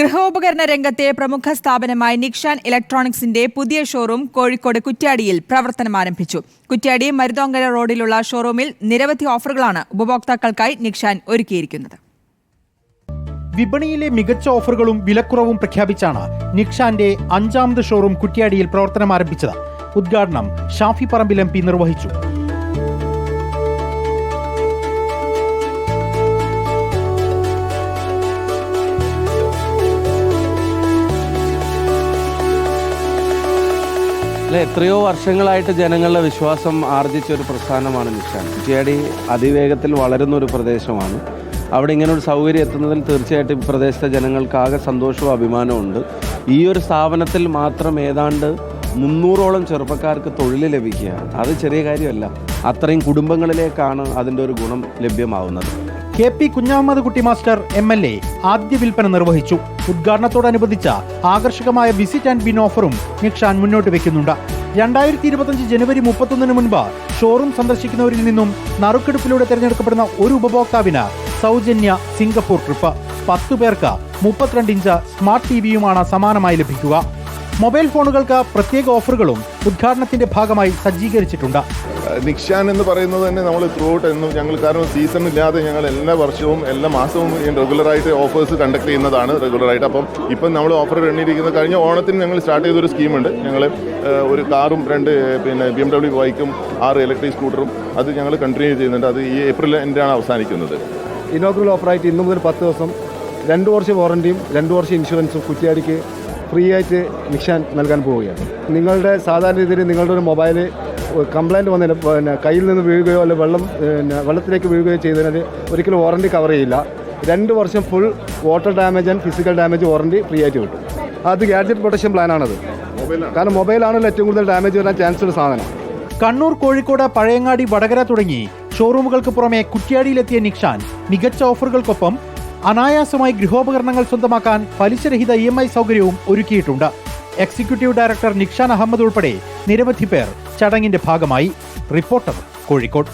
ഗൃഹോപകരണ രംഗത്തെ പ്രമുഖ സ്ഥാപനമായ നിക്സാൻ ഇലക്ട്രോണിക്സിന്റെ പുതിയ ഷോറൂം കോഴിക്കോട് കുറ്റ്യാടിയിൽ പ്രവർത്തനം ആരംഭിച്ചു. കുറ്റ്യാടി മരുതോങ്കര റോഡിലുള്ള ഷോറൂമിൽ നിരവധി ഓഫറുകളാണ് ഉപഭോക്താക്കൾക്കായി നിക്സാൻ ഒരുക്കിയിരിക്കുന്നത്. വിപണിയിലെ മികച്ച ഓഫറുകളും വിലക്കുറവും പ്രഖ്യാപിച്ചാണ് നിക്സാന്റെ 5ാമത് ഷോറൂം കുറ്റ്യാടിയിൽ പ്രവർത്തനം ആരംഭിച്ചത്. ഉദ്ഘാടനം ഷാഫി പറമ്പിൽ MP നിർവഹിച്ചു. എത്രയോ വർഷങ്ങളായിട്ട് ജനങ്ങളുടെ വിശ്വാസം ആർജിച്ച ഒരു പ്രസ്ഥാനമാണ് നിക്സാൻ. കുറ്റ്യാടി അതിവേഗത്തിൽ വളരുന്ന ഒരു പ്രദേശമാണ്. അവിടെ ഇങ്ങനെ ഒരു സൗകര്യം എത്തുന്നതിൽ തീർച്ചയായിട്ടും പ്രദേശത്തെ ജനങ്ങൾക്ക് ആകെ സന്തോഷവും അഭിമാനവും ഉണ്ട്. ഈ ഒരു സ്ഥാപനത്തിൽ മാത്രം ഏതാണ്ട് 300ഓളം ചെറുപ്പക്കാർക്ക് തൊഴിൽ ലഭിക്കുകയാണ്. അത് ചെറിയ കാര്യമല്ല. അത്രയും കുടുംബങ്ങളിലേക്കാണ് അതിൻ്റെ ഒരു ഗുണം ലഭ്യമാവുന്നത്. KP കുഞ്ഞഹമ്മദ് കുട്ടി മാസ്റ്റർ MLA ആദ്യ വിൽപ്പന നിർവഹിച്ചു. ഉദ്ഘാടനത്തോടനുബന്ധിച്ച ആകർഷകമായ വിസിറ്റ് ആൻഡ് വിൻ ഓഫറും നിക്സാൻ മുന്നോട്ട് വെക്കുന്നുണ്ട്. 2025 ജനുവരി 31 മുൻപ് ഷോറൂം സന്ദർശിക്കുന്നവരിൽ നിന്നും നറുക്കെടുപ്പിലൂടെ തിരഞ്ഞെടുക്കപ്പെടുന്ന ഒരു ഉപഭോക്താവിന് സൗജന്യ സിംഗപ്പൂർ ട്രിപ്പ്. 10 പേർക്ക് 32 ഇഞ്ച് സ്മാർട്ട് TVയുമാണ് സമാനമായി ലഭിക്കുക. മൊബൈൽ ഫോണുകൾക്ക് പ്രത്യേക ഓഫറുകളും ഉദ്ഘാടനത്തിന്റെ ഭാഗമായി സജ്ജീകരിച്ചിട്ടുണ്ട്. നിക്സാൻ എന്ന് പറയുന്നത് തന്നെ നമ്മൾ ത്രൂ ഔട്ട് എന്നും ഞങ്ങൾ കാരണം സീസൺ ഇല്ലാതെ ഞങ്ങൾ എല്ലാ വർഷവും എല്ലാ മാസവും റെഗുലറായിട്ട് ഓഫേഴ്സ് കണ്ടക്ട് ചെയ്യുന്നതാണ് റെഗുലറായിട്ട്. അപ്പം ഇപ്പം നമ്മൾ ഓഫർ എണ്ണിയിരിക്കുന്നത് കഴിഞ്ഞ ഓണത്തിന് ഞങ്ങൾ സ്റ്റാർട്ട് ചെയ്തൊരു സ്കീമുണ്ട്. ഞങ്ങൾ ഒരു കാറും 2 BMW ബൈക്കും 6 ഇലക്ട്രിക് സ്കൂട്ടറും അത് ഞങ്ങൾ കണ്ടിന്യൂ ചെയ്യുന്നുണ്ട്. അത് ഈ ഏപ്രിൽ എൻഡാണ് അവസാനിക്കുന്നത്. ഇനോഗ്രൽ ഓഫറായിട്ട് ഇന്നു മുതൽ 10 ദിവസം 2 വർഷം വാറണ്ടിയും 2 വർഷം ഇൻഷുറൻസും കുറ്റ്യാടിക്ക് ഫ്രീ ആയിട്ട് നിക്സാൻ നൽകാൻ പോവുകയാണ്. നിങ്ങളുടെ സാധാരണ രീതിയിൽ നിങ്ങളുടെ ഒരു മൊബൈൽ കംപ്ലൈൻറ്റ് വന്നതിന് കയ്യിൽ നിന്ന് വീഴുകയോ അല്ലെങ്കിൽ വെള്ളത്തിലേക്ക് വീഴുകയോ ചെയ്തതിന് ഒരിക്കലും വാറണ്ടി കവർ ചെയ്യില്ല. 2 വർഷം full water damage and physical damage warranty free ആയിട്ട് കിട്ടും. അത് ഗാഡ്ജറ്റ് പ്രൊട്ടക്ഷൻ പ്ലാനാണത്. കാരണം മൊബൈലാണല്ലോ ഏറ്റവും കൂടുതൽ ഡാമേജ് വരാൻ ചാൻസ് ഉള്ള സാധനം. കണ്ണൂർ, കോഴിക്കോട്, പഴയങ്ങാടി, വടകര തുടങ്ങി ഷോറൂമുകൾക്ക് പുറമെ കുറ്റ്യാടിയിലെത്തിയ നിക്സാൻ മികച്ച ഓഫറുകൾക്കൊപ്പം അനായാസമായി ഗൃഹോപകരണങ്ങൾ സ്വന്തമാക്കാൻ പലിശരഹിത EMI സൗകര്യവും ഒരുക്കിയിട്ടുണ്ട്. എക്സിക്യൂട്ടീവ് ഡയറക്ടർ നിക്സാൻ അഹമ്മദ് ഉൾപ്പെടെ നിരവധി പേർ ചടങ്ങിന്റെ ഭാഗമായി. റിപ്പോർട്ടർ, കോഴിക്കോട്.